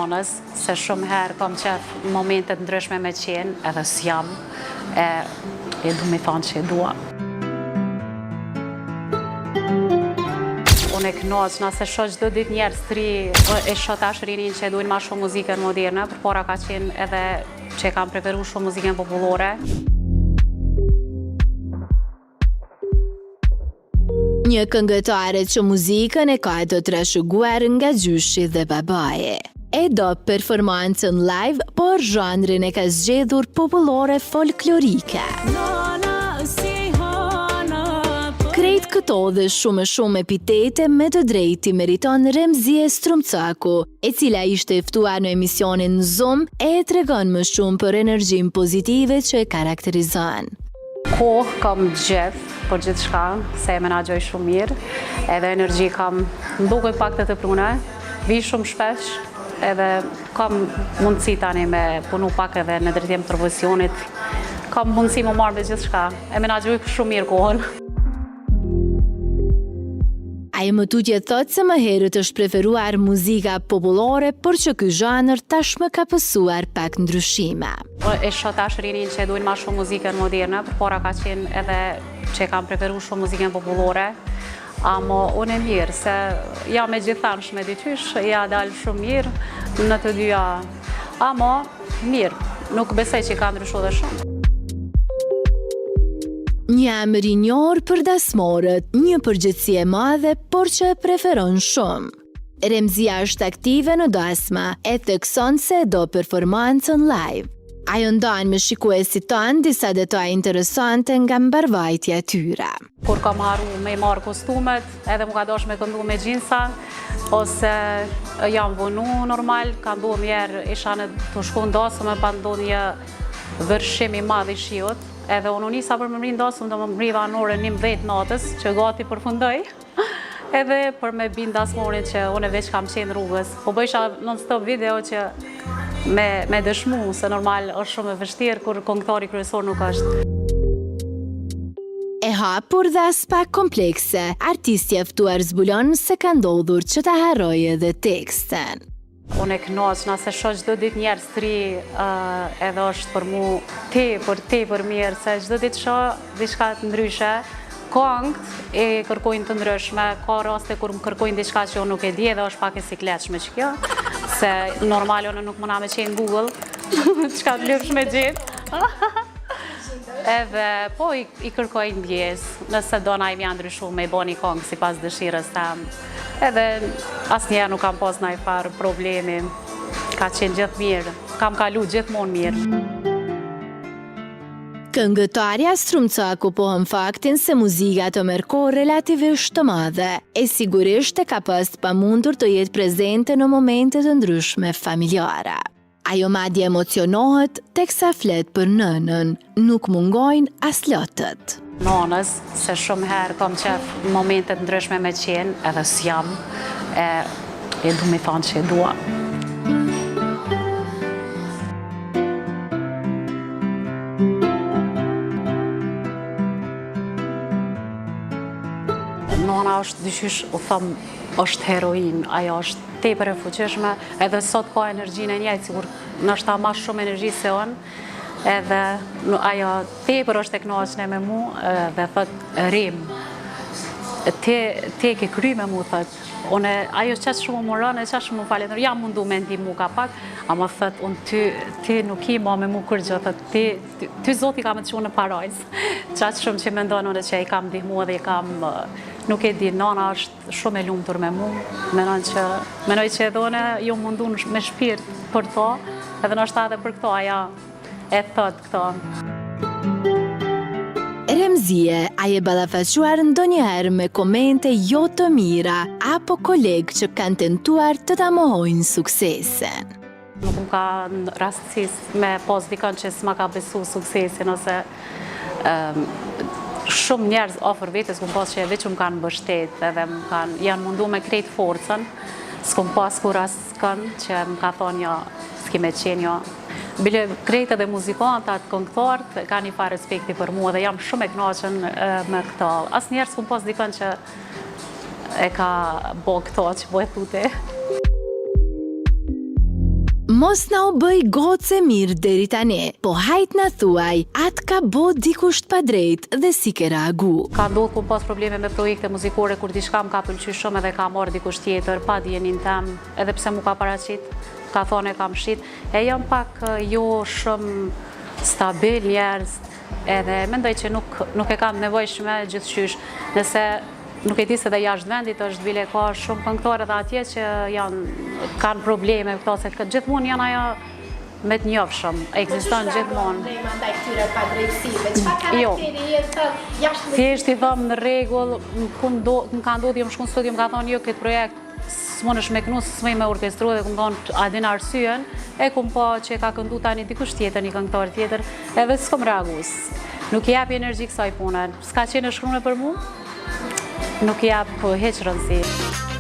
nanës, se shumë herë kam qef momentet ndryshme me qenë, edhe s'jam, e du me thonë që e dua. Unë e knaq, nëse shoh çdo ditë njerëz të ri, e shoh tash rinin që duin ma shumë muzikën moderne, përpara ka qenë edhe që e kam preferuar shumë muzikën popullore. Një këngëtare që muzikën e ka të trashëguar nga gjyshi dhe babaje. E do performancën live, por zhanrin e ka zgjedhur popullore folklorike. Krejt këto dhe shumë epitete me të drejti meriton Remzie Strumcaku, e cila ishte ftuar në emisionin Zoom e tregon më shumë për energjin pozitive që e karakterizon. Kohë kam gjithë, për gjithë shka, se e menagjoj shumë mirë, edhe energji kam ndukoj pak të prune, vi shumë shpesh, edhe kam mundësi tani me punu pak edhe në drejtim të profesionit, kam mundësi më marrë me gjithë shka, e menagjoj shumë mirë kohën. Ajo më tutje thotë se më herët është preferuar muzika popullore, por që ky zhanër tashmë ka pësuar pak ndryshime. E shoh tash rinin që duin ma shumë muzikën moderne, përpara ka qenë edhe që e kam preferuar shumë muzikën popullore, amo unë e mirë, se ja me gjithanshme dyqysh, ja dalë shumë mirë në të dyja, amo mirë, nuk besoj që ka ndryshu dhe shumë. Një emër i njohur për dasmorët, një përgjithësi e madhe, por që e preferon shumë. Remzia është aktive në dasma, e thekson se e do performancën live. Ajo ndan me shikuesit tanë disa detaj interesante nga mbarvajtja e tyre. Kur kam haru me marrë kostumet, edhe mu ka dosh me këndu me gjinsa, ose jam vonu normal, ka ndu mjerë isha në të shku në dasë, me pa ndu një vërshim i madh i shiut, edhe unë nisa për më mri ndasëm, do më mri dha në orën 11 natës, që gati përfundoj, edhe për me bin dasmorin që unë veç kam qenë rrugës. Po bëjsha non-stop video që me dëshmu, se normal është shumë e vështirë kur këngëtari kryesor nuk është. E hapur dhe as pak komplekse, artistja ftuar zbulon se ka ndodhur që ta harrojë edhe teksten. Unë e knaq, nëse shoh çdo ditë njerëz të ri, edhe është për mu tepër mirë, se çdo ditë shoh diçka të ndryshe, këngët e kërkojnë të ndryshme, ka raste kur më kërkojnë diçka që unë nuk e di edhe është pak e sikletshme që kjo, se normal unë nuk mëna me qenë Google, çka të lirsh me gjetë. Edhe po i kërkojnë ndjes, nëse do na i mja ndryshu me i bo një këngë si pas dëshirës tam. Edhe asnjëherë nuk kam pas ndaj farë problemi, ka qenë gjithë mirë, kam kalu gjithmonë mirë. Këngëtarja Strumcaku pohon faktin se muzika të merr kohë relativisht të madhe, e sigurisht e ka pas pamundur të jetë prezente në momente të ndryshme familjare. Ajo madje emocionohet teksa flet për nënën, nuk mungojnë as lotët. Nanës, se shumë herë kam qef momentet ndryshme me qenë, edhe s'jam, e du me thonë që e dua. Nana është dyqysh, u thëmë, është heroin, ajo është tepër e fuqishme, edhe sot ka energjinë e njëjtë, sigur nështë ta ma shumë energji se unë, edhe ajo tepër është e kënaqshme me mu, dhe thët, rim, te ke kry me mu, thët, ajo qëtë shumë më rënë, qëtë shumë më falenër, jam mundu me ndihmu ka pak, ama thët, unë ty nuk i ma me mu kërgjë, thët, ty zoti ka me të shumë në parajs, qëtë shumë që me ndonë unë që i kam ndihmu edhe i kam, nuk e di, nana është shumë e lumtur me mu, menoj që edhe une ju mundu me shpirt për to, edhe nështë edhe për këto, aja e thot këto. Remzie, aje ballafaqsuar ndonjëherë me komente jo të mira, apo kolegë që kanë tentuar të ta mohojnë suksesin. Nuk më ka rastësis me pas dikën që s'ma ka besu suksesin, ose shumë njerëz ofër vetës këmë pas që veç më kanë bështet edhe janë mundu me krejt forcën, s'kum pas kur asë që më ka thonë jo, s'ki me qenë jo. Bile krejt edhe muzikantat, këngëtarët, ka një fa respekti për mua dhe jam shumë e kënaqen me këto. Asë njerëz s'kum pas dikën që e ka bo këto që bo e tute. Mos na u bëj gocë mirë deri tani, po hajt na thuaj, atë ka bo dikush pa drejt dhe si ke reagu. Ka ndodhur ku pas probleme me projekte muzikore kur diçka më ka pëlqyer shumë edhe ka marrë dikush tjetër pa dijenin tem, edhe pse mu ka paraqit, ka thonë e kam shit. E jam pak jo shumë stabil njerëz, edhe mendoj që nuk e kam nevojshme gjithçysh. Nëse nuk e di se dhe jashtë vendit është bile ka shumë këngëtarë edhe atje që kanë probleme këto se gjithmonë janë ajo me të njohshëm, ekziston gjithmonë. Jo. Thjesht i thom në rregull, më ka ndodhur më shkon në studio, më ka thonë jo këtë projekt s'monësh me kënu, s'mej me orkestru dhe këmë thonë a din arsyen, e këmë po që ka këndu tani dikush tjetër, një këngëtar tjetër, edhe s'kom reagus. Nuk jap energji kësaj punën. S'ka qenë shkruane për mu, nuk jap heq rëndësi.